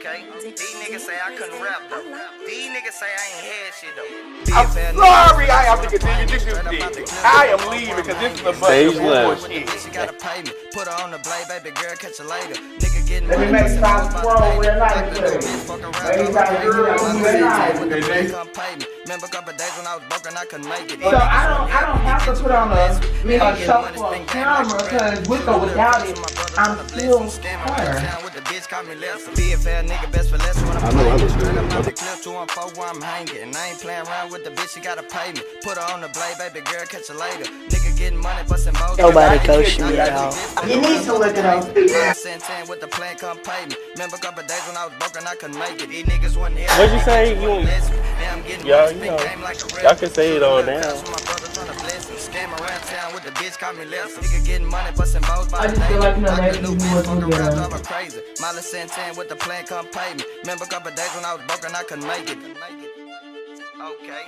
Okay, these niggas say I couldn't rap though. These niggas say I ain't had shit though. I'm sorry I have to continue this shit. I am leaving because this is a bunch of bullshit. Bitch, you gotta pay me. Put her on the blade, baby girl, catch you later. Nigga getting Let me make some swirl real nice for you. Ladies out here, real nice. Come pay me. Remember a couple days when I was broken, I couldn't make it. So I don't have to put on a show for a camera because with or without it, I'm still her. Be a fair nigga, best for less. I know. I'm hanging. And I ain't playing around with the bitch, you gotta pay me. Put her on the blade, baby girl, catch you later. Nigga getting money, busting both. Nobody coached me at all. You need to look it up. With the plan, come pay me. Remember a couple days when I was broken, I couldn't make it. These niggas wasn't here. What'd you say? Y'all can say it all now. I just feel like, maybe you wasn't there. Crazy. Miley Santan with the plan, come pay me. Remember a couple days when I was broken, I couldn't make it. Okay.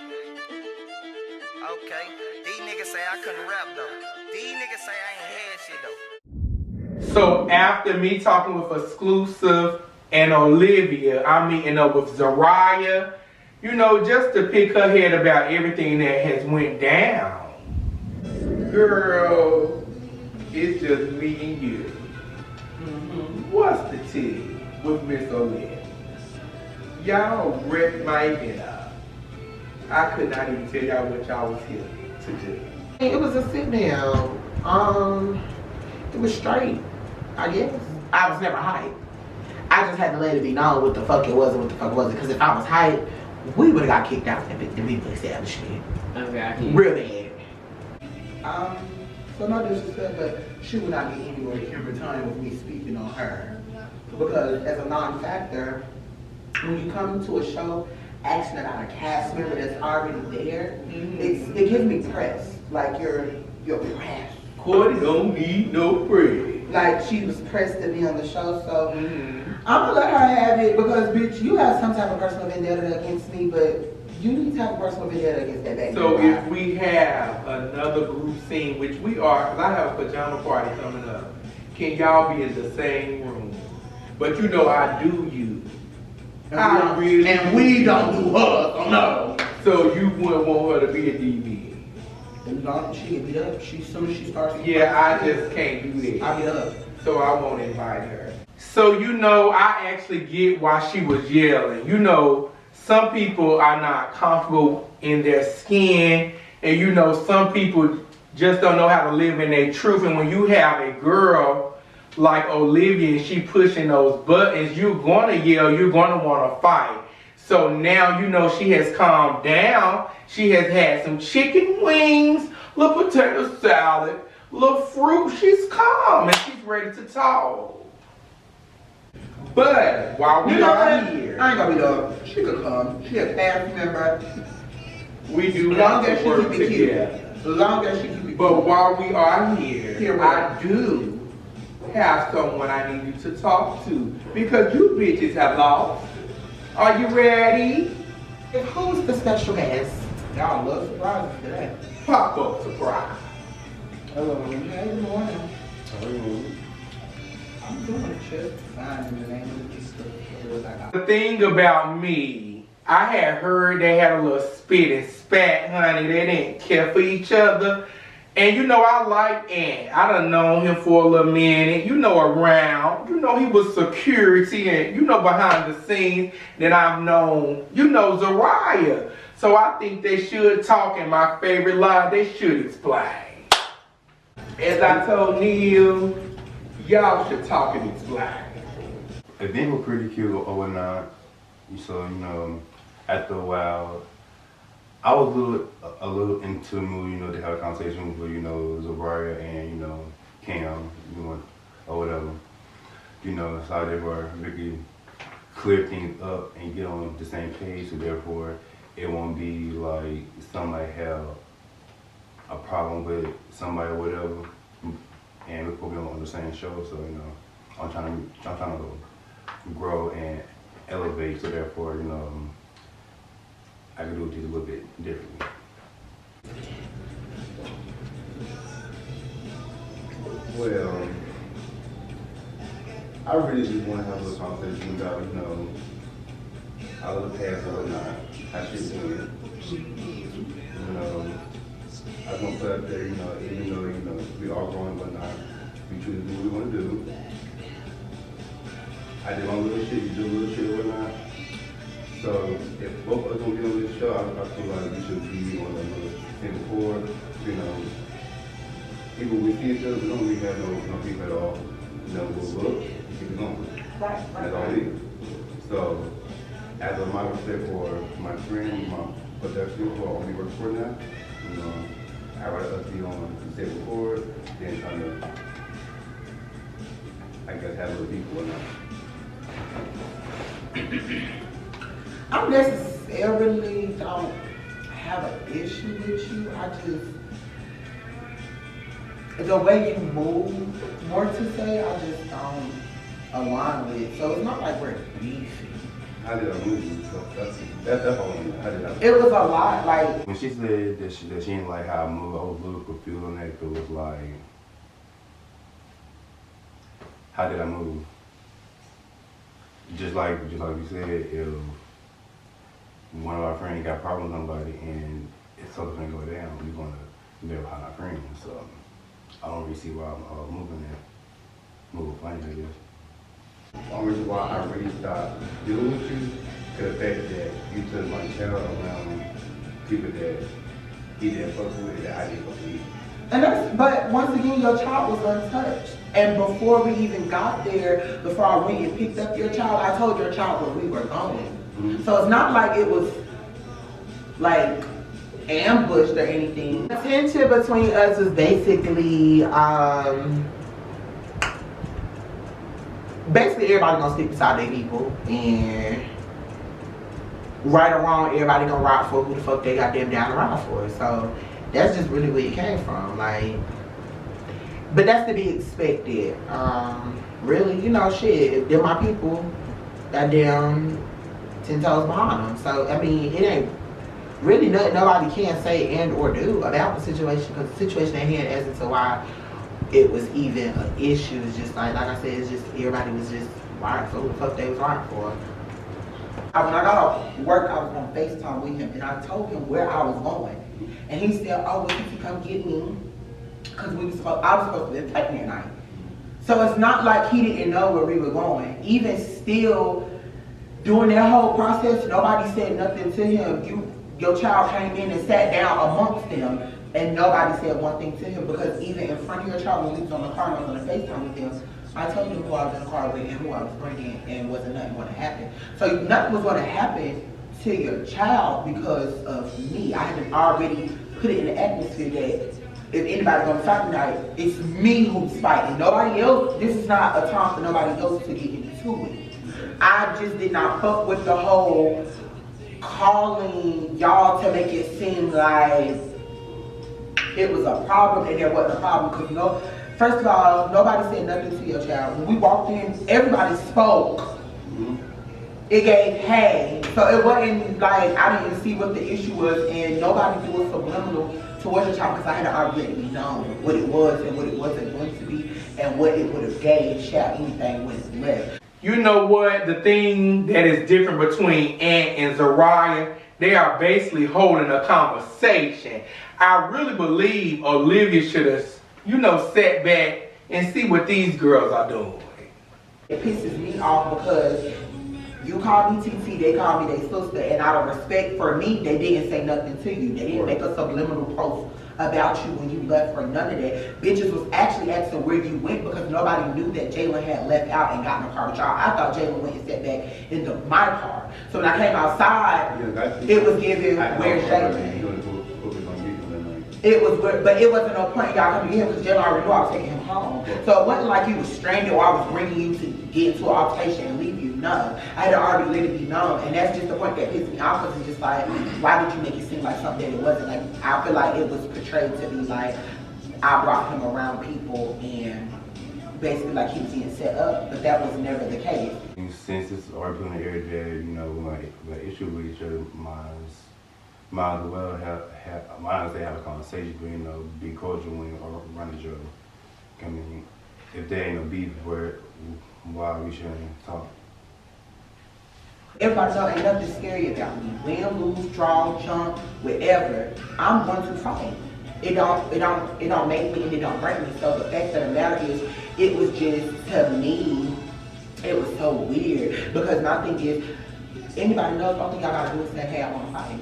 These niggas say I couldn't rap though. These niggas say I ain't had shit though. So after me talking with Exclusive and Olivia, I'm meeting up with Zariah, just to pick her head about everything that has went down. Girl, it's just me and you. What's the tea with Miss Olivia? Y'all wrecked my head up. I could not even tell y'all what y'all was here to do. It was a sit down. It was straight, I guess. I was never hyped. I just had to let it be known what the fuck it was and what the fuck it wasn't. Because if I was hyped, we would have got kicked out of the people establishment. Okay. Real bad. So no disrespect, but she would not get anywhere in return with me speaking on her. Because as a non-factor, when you come to a show asking about a cast member that's already there, it gives me press. Like you're pressed. Cordy don't need no praise. Like she was pressed to be on the show, so I'm gonna let her have it because bitch, you have some type of personal vendetta against me, but you need to have a personal vendetta against that baby. So if we have another group scene, which we are, because I have a pajama party coming up, can y'all be in the same room? But I do you. And we don't do her, so no. So you wouldn't want her to be a DB? She can beat up. As soon as she starts. Yeah, I just can't do that. I'll beat up. So I won't invite her. So I actually get why she was yelling. Some people are not comfortable in their skin, and some people just don't know how to live in their truth. And when you have a girl like Olivia and she pushing those buttons, you're gonna yell, you're gonna want to fight. So now she has calmed down. She has had some chicken wings, little potato salad, little fruit. She's calm and she's ready to talk. But while we are here, I ain't gonna be done. She could come. She a family member. We do long have as to she work keep it together. cute. As long as she keep it cute. But while we are here, what? I do have someone I need you to talk to because you bitches have lost. Are you ready? And who's the special guest? Y'all love surprises today. Pop-up surprise. Hello. Hey, good morning. I'm doing just fine in the name of Jesus. The thing about me, I had heard they had a little spit and spat, honey. They didn't care for each other. And I like Ant. I done known him for a little minute. Around. He was security and behind the scenes that I've known. Zariah. So I think they should talk, and my favorite line, they should explain. As I told Neil, y'all should talk and explain. The event was pretty cute or whatnot. So, after a while, I was a little into the mood, to have a conversation with, Zariah and, Cam, or whatever. So they were really clear things up and get on the same page, so therefore it won't be like somebody have a problem with somebody or whatever, and we're probably on the same show. So I'm trying to grow and elevate, so therefore I can do it a little bit differently. Well, I really just want to have a little conversation about, you know, all of the past and whatnot, how shit went. You know, I just want to put out there, you know, even though, you know, we all growing and whatnot, we choose to do what we want to do. I did my little shit, you do little shit and whatnot. So if both of us gonna be on this show, I feel like we should be on a little thing before, you know, people we see each other, we don't really have no people at all. You know, we'll look, keep it going. Right. That's all it is. So, as of my respect for my friend, my production, who I only work for now, you know, I'd rather us be on the table before than trying to, I guess, have other people or not. I don't necessarily don't have an issue with you. I just, the way you move, more to say, I just don't align with. So it's not like we're beefy. How did I move? So that's all I mean. How did I move? It was a lot, like, When she said that she didn't like how I moved, I was a little confused on that. It was like, how did I move? Just like you said, if one of our friends got problems with somebody and it's something going to go down, we're going to live behind our friends. So I don't really see why I'm moving planes, I guess. The only reason why I really stopped dealing with you is the fact that you took my child around people that he didn't fuck with, that I didn't fuck with. and that's, but once again, your child was untouched. And before we even got there, before I went and picked up your child, I told your child where we were going. Mm-hmm. So it's not like it was like ambushed or anything. The tension between us was basically, basically everybody gonna stick beside their people, and right or wrong, everybody gonna ride for who the fuck they got them down to ride for. So that's just really where it came from, like. But that's to be expected. Really, you know, shit, if they're my people, goddamn 10 toes behind them. So, I mean, it ain't really nothing nobody can say and or do about the situation, because the situation at hand as to why it was even an issue. It's just like I said, it's just everybody was just riding for who the fuck they was riding for. When I got off work, I was on FaceTime with him, and I told him where I was going. And he said, oh, well, you can come get me. Because I was supposed to be taking that night. So it's not like he didn't know where we were going. Even still, during that whole process, nobody said nothing to him. Your child came in and sat down amongst them, and nobody said one thing to him, because even in front of your child, when we was on the car and I was on the FaceTime with him, I told him who I was in the car with and who I was bringing, and wasn't nothing going to happen. So nothing was going to happen to your child because of me. I had already put it in the atmosphere that if anybody's gonna fight tonight, it's me who's fighting. Nobody else, this is not a time for nobody else to get into it. I just did not fuck with the whole calling y'all to make it seem like it was a problem and there wasn't a problem. Because first of all, nobody said nothing to your child. When we walked in, everybody spoke. It gave hey. So it wasn't like I didn't see what the issue was, and nobody threw a subliminal towards your child, because I had already known what it was and what it wasn't going to be, and what it would have gave child anything was left. You know what? The thing that is different between Ant and Zariah, they are basically holding a conversation. I really believe Olivia should have, you know, sat back and see what these girls are doing. It pisses me off because you call me TT, they call me their sister, and out of respect for me, they didn't say nothing to you. They didn't make a subliminal post about you when you left for none of that. Bitches was actually asking where you went, because nobody knew that Jalen had left out and got in the car with y'all. I thought Jalen went and sat back into my car. So when I came outside, it was given, where's Jalen? It was, but it wasn't no point y'all coming to get him, because Jalen already knew I was taking him home. So it wasn't like you was stranded or I was bringing you to get into an altercation and leave you. No, I had already let it be known, and that's just the point that pissed me off, because it's just like, why did you make it seem like something that it wasn't? Like, I feel like it was portrayed to be like I brought him around people and basically like he was getting set up, but that was never the case. Since it's already been an area that, you know, like issue with each other, might as well have a conversation, but, you know, be cordial when around each other. I mean, if there ain't no beef, why why we shouldn't talk. Everybody know ain't nothing scary about me. Win, lose, draw, jump, whatever. I'm going to fight. It don't make me and it don't break me. So the fact of the matter is, it was just, to me, it was so weird. Because my thing is, anybody knows, all thing y'all gotta do is say, hey, I wanna fight.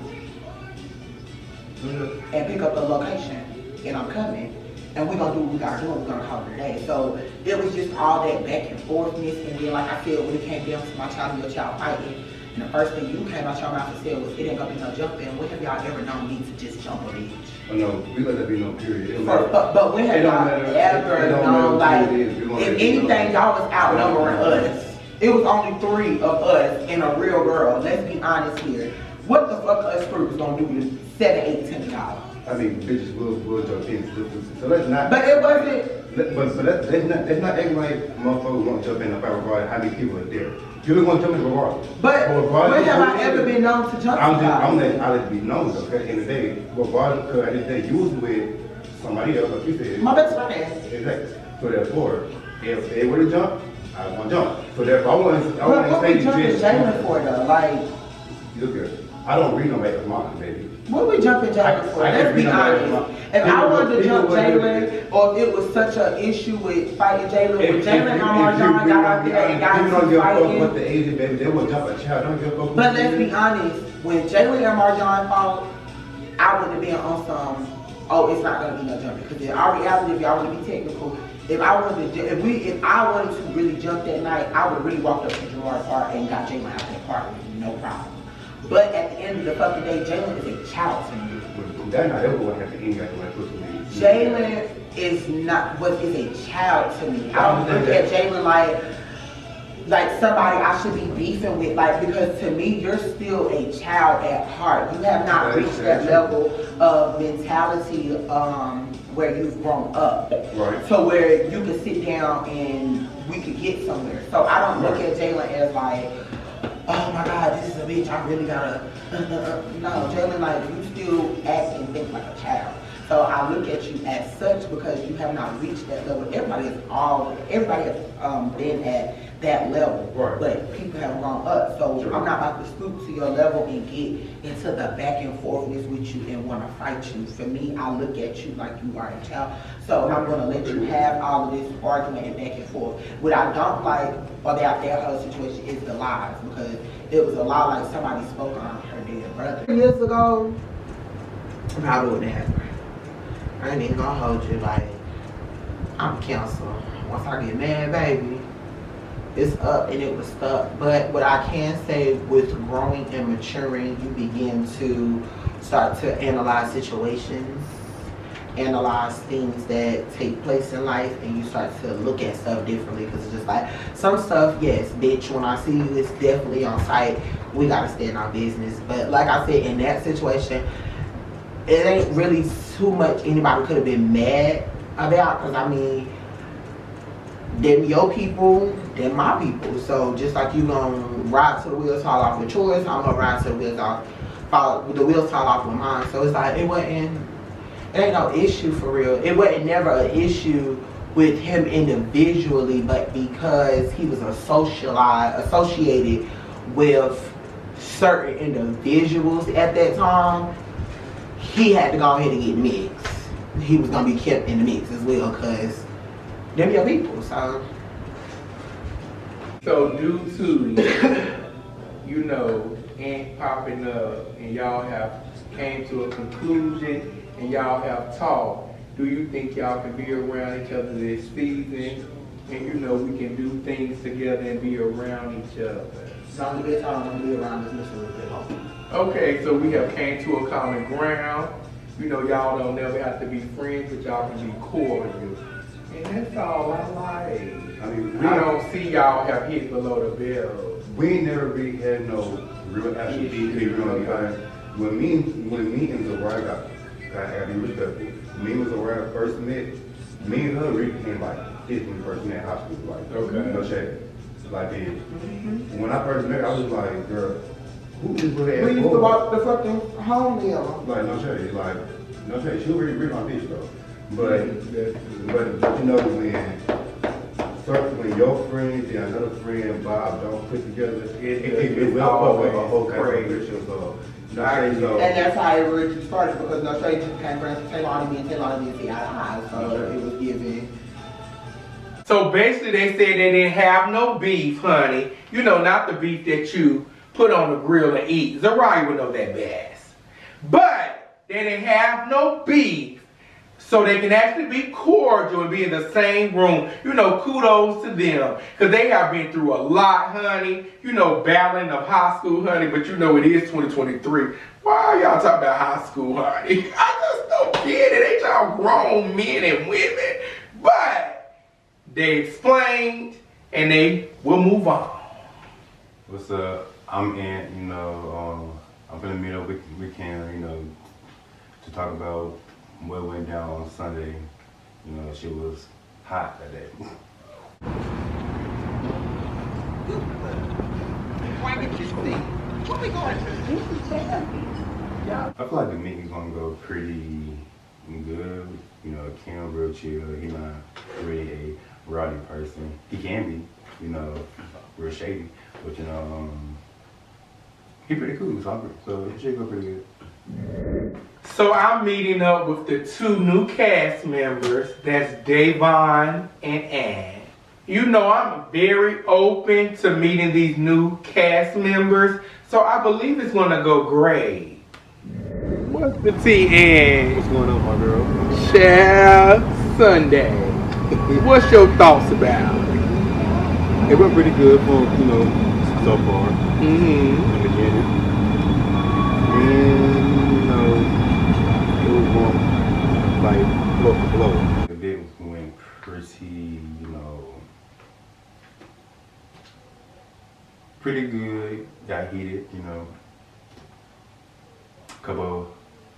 And pick up the location. And I'm coming. And we're gonna do what we gotta do and we're gonna call it a day. So it was just all that back and forthness. And then like I said, when it came down to my child and your child fighting, and the first thing you came out your mouth and said was, it ain't gonna be no jumping. When have y'all ever known me to just jump a bitch? Oh, no, we let that be no period. But when have y'all ever known, like, if anything, y'all was outnumbering us. It was only 3 of us and a real girl. Let's be honest here. What the fuck us groups gonna do to 7, 8, 10 y'all? I mean, bitches will jump in. So let's not. But it wasn't. But let's not act like motherfuckers won't jump in the fight regardless how many people are there. You're going to jump in regardless. But when have I ever been known to jump in? I'm letting it be known, though, okay, at the end of the day. Regardless, because at the end of the day, you was with somebody else, like you said. My best friend. Exactly. So therefore, if they were to jump, I want to jump. So therefore, I want to say what we jumping Jalen for though? Like, look here. I don't read no makeup market, baby. what we jumping Jalen for? Let's be honest. If I wanted to jump Jalen, or if it was such an issue with fighting Jalen, when Jalen and Marjan got out there and got into fighting. What the age is, baby, they will jump a child. Don't give a fuck. But let's be honest, when Jalen and Marjan fought, I wouldn't have been on some, oh, it's not gonna be no jumping. Because in our reality, if y'all want to be technical, if I wanted to really jump that night, I would really walked up to Gerard's Park and got Jalen out that park with no problem. But at the end of the fucking day, Jalen is a child to me. That's not ever what happened anyway. Jalen is a child to me. I don't look at Jalen like somebody I should be beefing with, like, because to me, you're still a child at heart. You have not reached that level of mentality where you've grown up. Right. So where you can sit down and we could get somewhere. So I don't look at Jalen as like, oh my God, this is a bitch, I really gotta, no, Jalen, like, you still act and think like a child. So I look at you as such because you have not reached that level. Everybody has been at that level, right. But people have grown up. So I'm not about to stoop to your level and get into the back and forthness with you and want to fight you. For me, I look at you like you are a child. So I'm going to let you have all of this argument and back and forth. What I don't like about that whole situation is the lies, because it was a lie like somebody spoke on her dead brother. Years ago, I would have. I ain't even gonna hold you, like, I'm cancer. Once I get mad, baby, it's up and it was stuck. But what I can say, with growing and maturing, you begin to start to analyze situations, analyze things that take place in life, and you start to look at stuff differently. Because it's just like, some stuff, yes, bitch, when I see you, it's definitely on sight. We gotta stand our business. But like I said, in that situation, it ain't really too much anybody could have been mad about, because I mean, them your people, them my people. So just like you gonna ride to the wheels fall off with yours, I'm gonna ride to the wheels fall off with mine. So it's like, it ain't no issue for real. It wasn't never an issue with him individually, but because he was associated with certain individuals at that time, he had to go ahead and get mixed. He was gonna be kept in the mix as well, because them your people. So due to, you know, Ant popping up and y'all have came to a conclusion and y'all have talked, do you think y'all can be around each other this season, and you know we can do things together and be around each other? As long as I don't want to be around this Mr. Home. Okay, so we have came to a common ground. You know, y'all don't never have to be friends, but y'all can be cordial. And that's all I like. I mean, I don't see y'all have hit below the belt. We never really had no real actual beef. When me and Zariah got to be respectful. Me and Zariah first met, me and her really became like this when we first met in high school. Like, okay. No shade. Like, when I first met her, I was like, girl, who is really We used to walk the fucking home meal. Like, no shade. Like, no shade. She was really my bitch though. But you know, when circle when your friends and another friend, Bob, don't put together, It's will always pop up a whole crazy. crazy. No shade, so. And that's how it originally started because no shade just came from Taylor and Taylor see eye to eye. So it was given. So basically they said they didn't have no beef, honey. You know, not the beef that you put on the grill and eat. Zariah would know that best. But they didn't have no beef. So they can actually be cordial and be in the same room. You know, kudos to them. Because they have been through a lot, honey. You know, battling of high school, honey. But you know it is 2023. Why are y'all talking about high school, honey? I just don't get it. They y'all grown men and women. But they explained and they will move on. What's up? I'm in, you know, I'm gonna meet up with Cam, you know, to talk about what went down on Sunday. You know, she was hot that day. Why did you see? What we going to? I feel like the meeting's gonna go pretty good. You know, Cam real chill. He not really a rowdy person. He can be, you know, real shady, but you know, he pretty cool. So it should go pretty good. So I'm meeting up with the two new cast members. That's Davon and Ann. You know I'm very open to meeting these new cast members. So I believe it's gonna go great. What's the tea, Ann? What's going on, my girl? Child Sunday. What's your thoughts about it? It went pretty good for, you know, so far. Mm-hmm. In the beginning. And, you know, it was going like flow for flow. The bit went pretty, you know, pretty good. Got heated, you know. Couple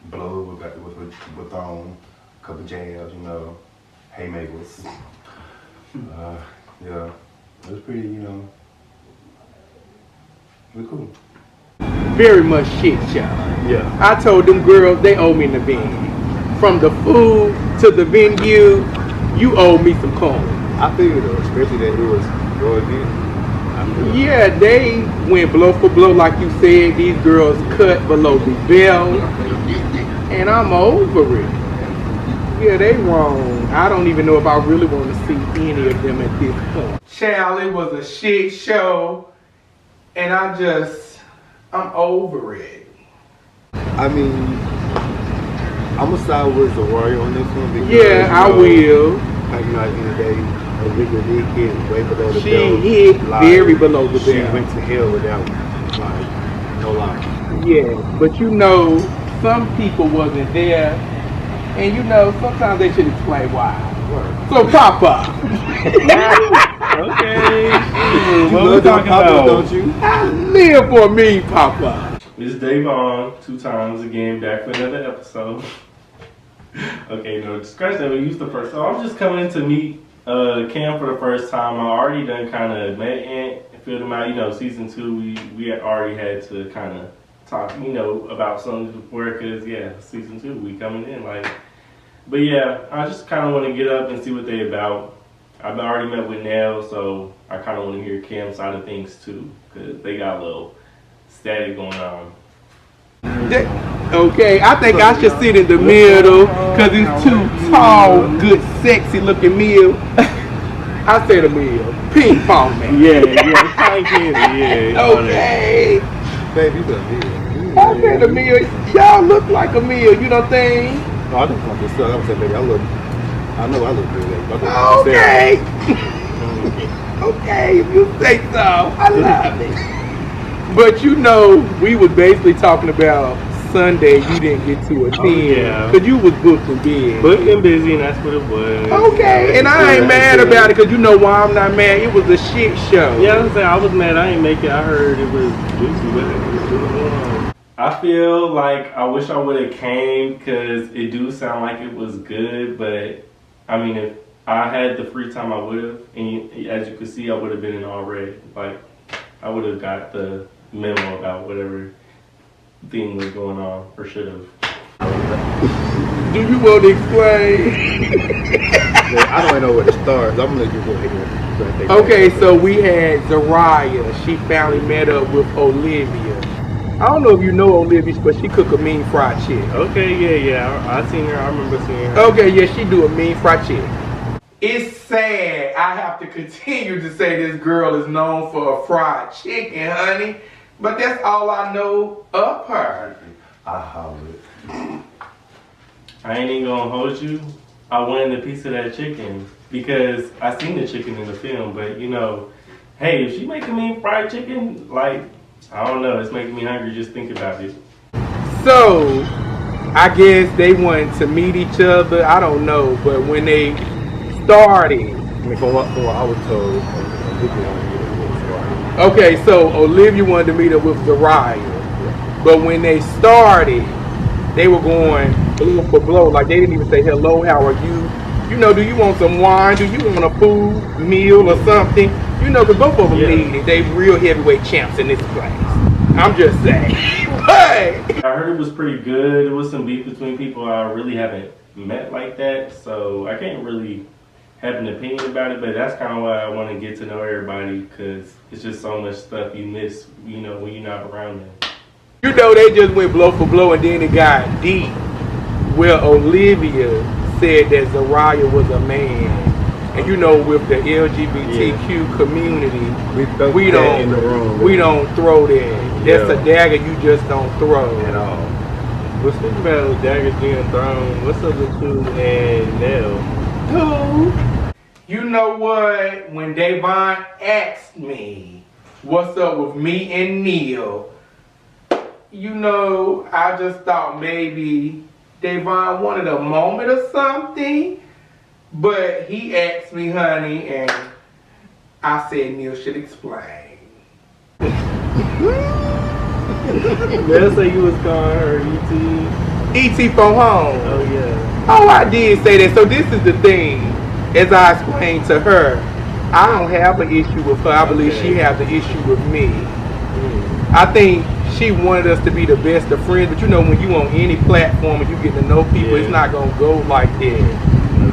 blows with thrown, couple jabs, you know, haymakers. Yeah, it was pretty, you know, it was cool. Very much shit show. Yeah. I told them girls they owe me in the venue. From the food to the venue, you owe me some coin. I figured though, especially that it was your event. Yeah, they went blow for blow like you said. These girls cut below the belt. And I'm over it. Yeah, they wrong. I don't even know if I really want to see any of them at this point. Child, it was a shit show. And I'm over it. I mean, I'm gonna side with Zariah on this one because Yeah, I will. Like, you know, at the end of the day, Olivia did hit way below the She belt. hit very below the She belt. went to hell with that one. Like, no lie. Yeah, but you know, some people wasn't there. And you know, sometimes they should explain why. So Papa. Okay. You What we love them talking Papa, about? don't you? I live for me, Papa. This is Davon, 2 times again, back for another episode. Okay, no, scratch that. We used the first. So I'm just coming in to meet Cam for the first time. I already done kind of met Ant, filled him out. You know, season 2, we had already had to kind of talk, you know, about something before, because yeah, season 2 we coming in like. But yeah, I just kind of want to get up and see what they about. I've already met with Nell, so I kind of want to hear Cam's side of things too, because they got a little static going on. Okay, I think I should sit in the middle because it's two tall, good, sexy looking meal. I said a meal. Ping pong man. Yeah, yeah. Okay. Baby, you better I said a meal. Y'all look like a meal, you don't think? No, I just want this stuff. I'm saying, baby, I know I look good. Baby. Okay. Okay, if you say so. I love it. But you know, we was basically talking about Sunday you didn't get to attend. yeah. Because you was booked and busy. Booked and busy, and that's what it was. Okay, and I ain't mad about it because you know why I'm not mad. It was a shit show. Yeah, I'm saying I was mad. I ain't make it. I heard it was juicy. I feel like I wish I would have came because it do sound like it was good, but I mean, if I had the free time, I would have. And as you can see, I would have been in all red. Like, I would have got the memo about whatever thing was going on, or should have. do you want to explain? I don't even know where to start. So I'm gonna let you go ahead. Okay, so we had Zariah. She finally met up with Olivia. I don't know if you know Olivia, but she cook a mean fried chicken. Okay, yeah. I seen her. I remember seeing her. Okay, yeah, she do a mean fried chicken. It's sad I have to continue to say this girl is known for a fried chicken, honey. But that's all I know of her. I hollered. I ain't even gonna hold you. I wanted a piece of that chicken because I seen the chicken in the film. But you know, hey, if she making me fried chicken, like I don't know, it's making me hungry just think about it. So, I guess they wanted to meet each other. I don't know, but when they started, I mean, from what I was told, okay, so Olivia wanted to meet up with Zariah, but when they started, they were going blow for blow. Like they didn't even say hello, how are you? You know, do you want some wine? Do you want a food meal or something? You know, because both of them need it. They real heavyweight champs in this place. I'm just saying. Hey! I heard it was pretty good. There was some beef between people I really haven't met like that, so I can't really have an opinion about it. But that's kind of why I want to get to know everybody because it's just so much stuff you miss, you know, when you're not around them. You know, they just went blow for blow and then it got deep. Where Olivia said that Zariah was a man. And you know, with the LGBTQ community, we don't throw that. That's a dagger you just don't throw. at all. But speaking about daggers being thrown, what's up with you and Nell? Who? You know what? When Davon asked me what's up with me and Neil, you know, I just thought maybe Davon wanted a moment or something. But he asked me, honey, and I said Neil should explain. Nell say you was calling her E.T. E.T. from home. Oh, yeah. Oh, I did say that. So this is the thing. As I explained to her, I don't have an issue with her. I believe she has an issue with me. I think she wanted us to be the best of friends. But you know, when you on any platform and you get to know people, it's not going to go like that.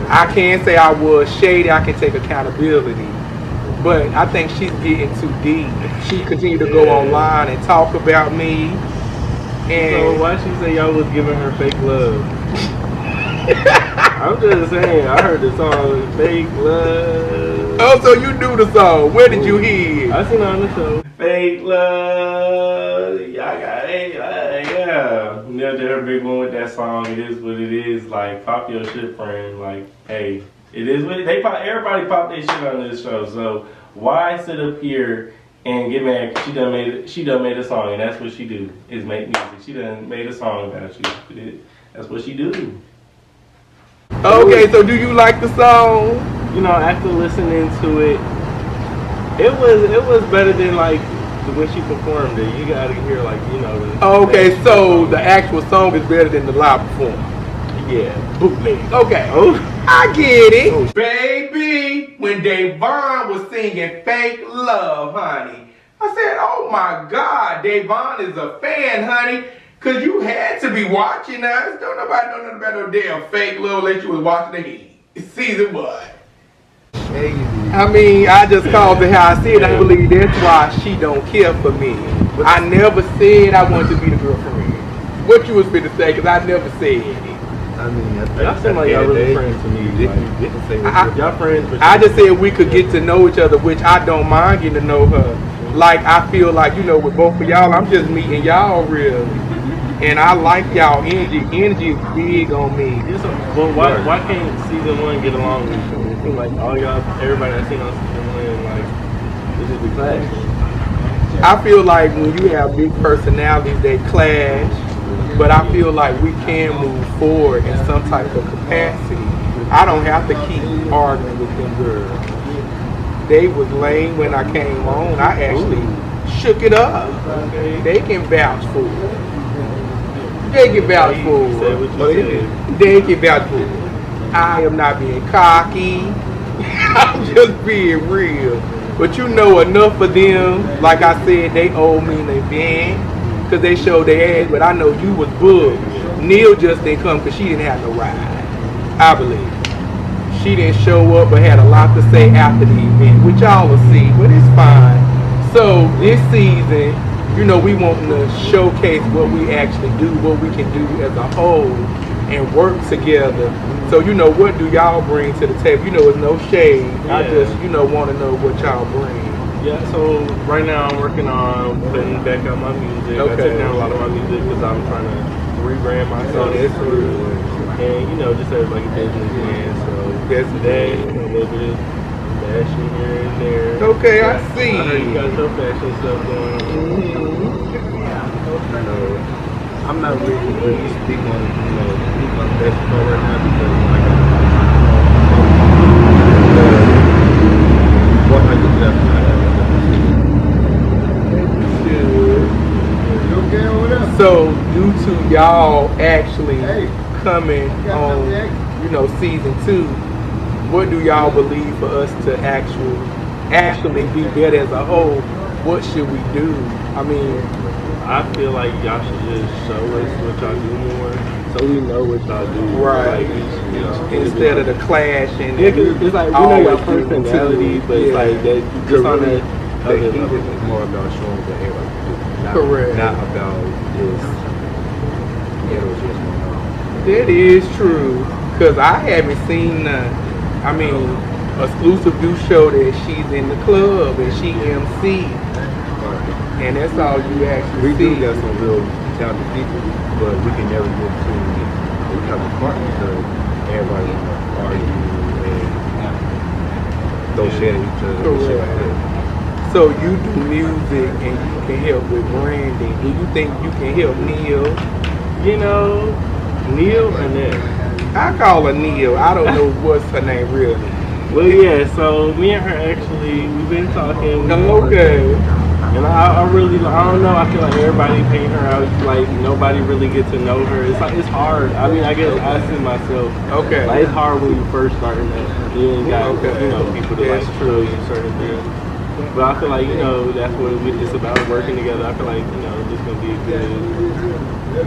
I can't say I was shady. I can take accountability. But I think she's getting too deep. She continued to go online and talk about me. And so why she say y'all was giving her fake love? I'm just saying, I heard the song Fake Love. Oh, so you knew the song. Where did you hear it? I seen it on the show. Fake Love. Y'all got it. Yeah. Neil did her big one with that song. It is what it is. Like, pop your shit, friend. Like, hey, it is what it, they pop. Everybody pop their shit on this show. So why sit up here and get mad? She done made a song, and that's what she do, is make music. She done made a song about you. That's what she do. Okay, so do you like the song? You know, after listening to it, it was better than like when she performed it. You gotta hear like, you know. Okay, so the actual song is better than the live performance. Yeah. Bootleg. Okay. Oh. I get it. Baby, when Davon was singing Fake Love, honey, I said, oh my God, Davon is a fan, honey. Cause you had to be watching us. Don't nobody know nothing about no damn Fake Love unless you was watching the Heat. Season what? I mean, I just called it how I said. I believe that's why she don't care for me. I never said I wanted to be the girlfriend. What you was finna say? Cause I never said it. I mean, Y'all seem like y'all really friends to me. Didn't say Y'all friends, but I just said we could get to know each other, which I don't mind getting to know her. Like, I feel like, you know, with both of y'all, I'm just meeting y'all real. And I like y'all energy. Energy is big on me. Well, why can't season one get along with each other? It seems like all y'all, everybody I seen on season one, like, this is the clash. I feel like when you have big personalities, they clash. But I feel like we can move forward in some type of capacity. I don't have to keep arguing with them girls. They was lame when I came on. I actually shook it up. They can vouch for it. They can vouch for it. They can vouch for it. I am not being cocky. I'm just being real. But you know enough of them, like I said, they owe me an event. Cause they showed their ass, but I know you was booked. Neil just didn't come because she didn't have no ride. I believe. She didn't show up but had a lot to say after the event, which y'all will see, but it's fine. So this season, you know, we want to showcase what we actually do, what we can do as a whole, and work together. So, you know, what do y'all bring to the table? You know, it's no shade. Yeah. I just, you know, want to know what y'all bring. Yeah, so right now I'm working on putting back out my music. I took down a lot of my music because I'm trying to rebrand myself. That's true. And, you know, just as like a businessman. So That's today, a little bit of fashion here and there. Okay, I see. I heard you got your fashion stuff going on. You know, I'm not really speaking on, you know, speaking on basketball right now because I got 100 You okay over there? So, due to y'all actually coming got on, something to ask you know, season 2, what do y'all believe for us to actually be better as a whole? What should we do? I mean, I feel like y'all should just show us what y'all do more, so we know what y'all do. Right. Like, instead of the clash and yeah, 'cause it's like we know your always giving personality, to- but it's yeah. like that just on the The other heat level. is more about showing what everybody can do. Not, Correct. Not about just ghetto just going That is true, cause I haven't seen none. I mean, Exclusive do show that she's in the club and she MC, on. and that's all you actually We see. do got some real talented people, but we can never get to the type of partner because everybody want to argue and throw shit at each other and shit like that. So you do music and you can help with branding. Do you think you can help Neil? You know, Neil or Ned? I call her Neil. I don't know what's her name really. Well, yeah. So me and her actually, we've been talking. Okay. And I really, I don't know. I feel like everybody paying her out. Like nobody really get to know her. It's like it's hard. I mean, I guess I see myself. Okay. Like it's hard when you first starting that. You ain't got Okay. you know people to That's like true. show you certain things. But I feel like you know that's what it's about, working together. I feel like you know this gonna be a good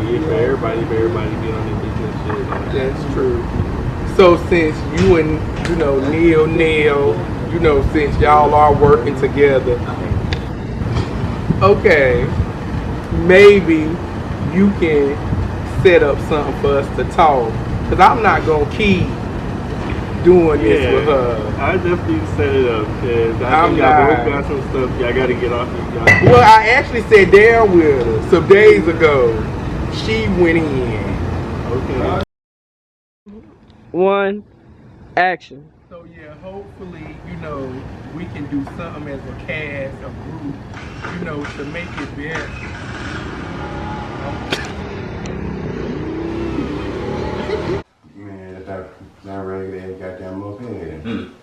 year for everybody. For everybody to be on their business shit. That's true. So since you and you know Neil, you know since y'all are working together, okay, maybe you can set up something for us to talk. Cause I'm not gonna keep doing this with her. I definitely set it up because I I'm think y'all not. both got some stuff y'all got to get off of y'all. Well, I actually said there with her some days ago. She went in. Okay. One, action. So yeah, hopefully, you know, we can do something as a cast, a group, you know, to make it better. Man, that regular ass goddamn moped.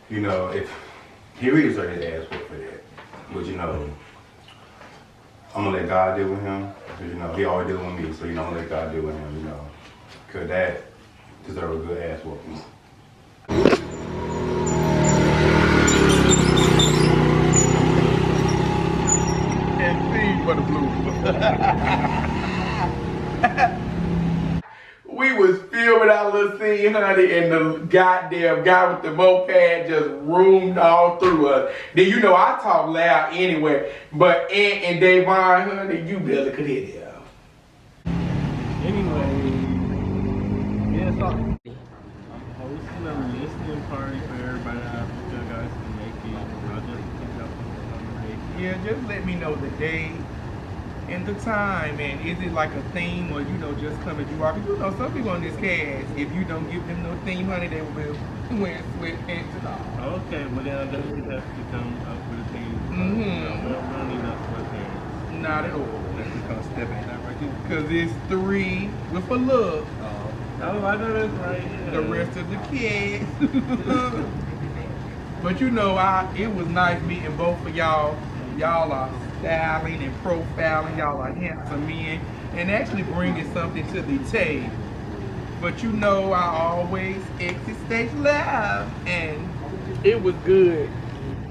You know, if he really started his ass whoop for that, but you know, I'm gonna let God deal with him. Cause you know, he always deal with me, so you know, I'm gonna let God deal with him. You know, cause that deserve a good ass whooping. And sing for the blues. We was filming our little scene, honey, and the goddamn guy with the moped just roomed all through us. Then you know I talk loud anyway, but Aunt and Davon, honey, you barely could hear them. Anyway, yeah, so I'm hosting a listening party for everybody. I hope you guys can make it. I'll just pick up on the conversation. Yeah, just let me know the day and the time, and is it like a theme or you know just come and do all? You know some people on this cast, if you don't give them no theme, honey, they will be wearing sweatpants and all. Okay, well then I definitely have to come up with a thing. Mhm. No, we don't need no sweatpants. Not at all. That's because step ain't not right here. Cause it's 3 with a look. Oh, I know that's right. Yeah. The rest of the kids. But you know, it was nice meeting both of y'all. Y'all are styling and profiling. Y'all are handsome men and actually bringing something to the table. But you know, I always exit stage live, and it was good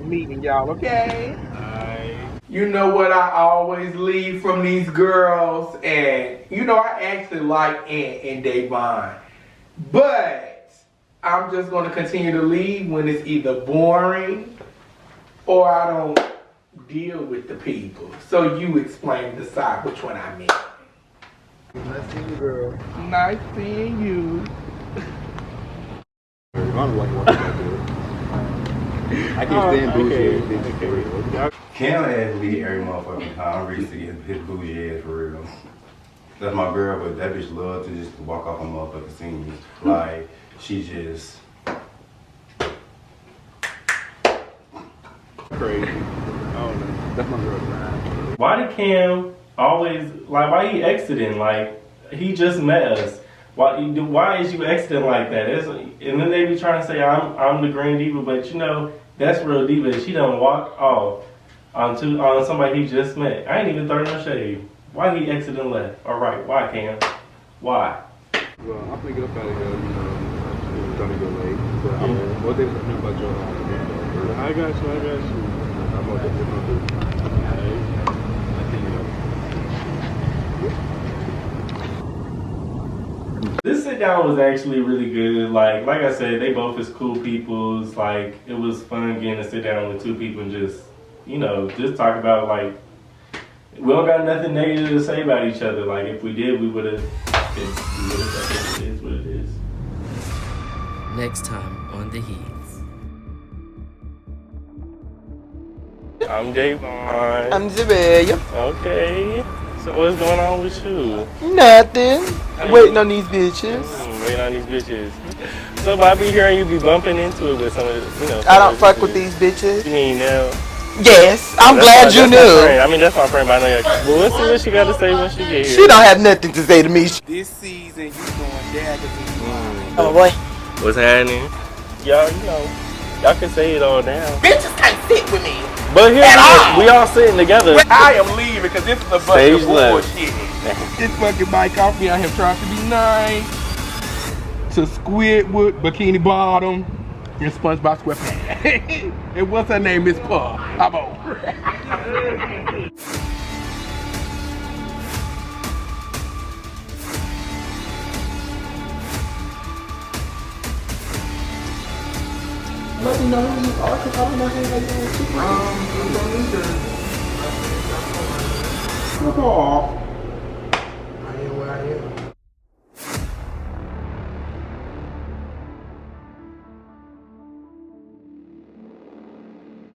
meeting y'all. Okay. I You know what I always leave from these girls, and you know I actually like Ant and Davon, but I'm just gonna continue to leave when it's either boring or I don't deal with the people. So you explain, decide which one I mean. Nice seeing you, girl. Nice seeing you. I don't like walking back there. I can't stand bougie bitches for real. Cam asked me every motherfucking time. I'm ready to get his bougie ass for real. That's my girl, but that bitch love to just walk off on motherfucking scenes. Like, she just... Crazy. I don't know. That's my girl, man. Why did Cam always, like, why he exiting? Like, he just met us. Why is you exiting like that? And then they be trying to say I'm the green diva, but you know that's real diva. She done walked off on somebody he just met. I ain't even throwing no shade. Why he exited and left? All right, why Cam? Why? Well, I'm thinking up out of here, you know, it's starting to get late. So I'm what they talking about your I got you. I'm gonna get this one. This sit down was actually really good. Like I said, they both is cool peoples. Like it was fun getting to sit down with two people and just, you know, just talk about like we don't got nothing negative to say about each other. Like if we did, we would have. It is what it is. Next time on The Heats. I'm Javon. I'm Zabaya. Okay. So what's going on with you? Nothing. Waiting on these bitches. Waiting on these bitches. So I be hearing you be bumping into it with some of the, you know. I don't fuck with these bitches. You ain't know. Yes, I'm glad you knew. I mean, that's my friend, but I know you're. Well, let's see what she got to say when she get here. She don't have nothing to say to me. This season, you going daggers in your mind. Oh boy. What's happening? Y'all, you know, y'all can say it all now. Bitches can't sit with me. But here, we all sitting together. I am leaving because this is a bunch Stage of left. bullshit. This fucking bike off me out here trying to be nice to Squidward, Bikini Bottom, and SpongeBob SquarePants. And what's her name? Miss Puff. I'm over. Let me know who you are, because I don't know who they are. Come on.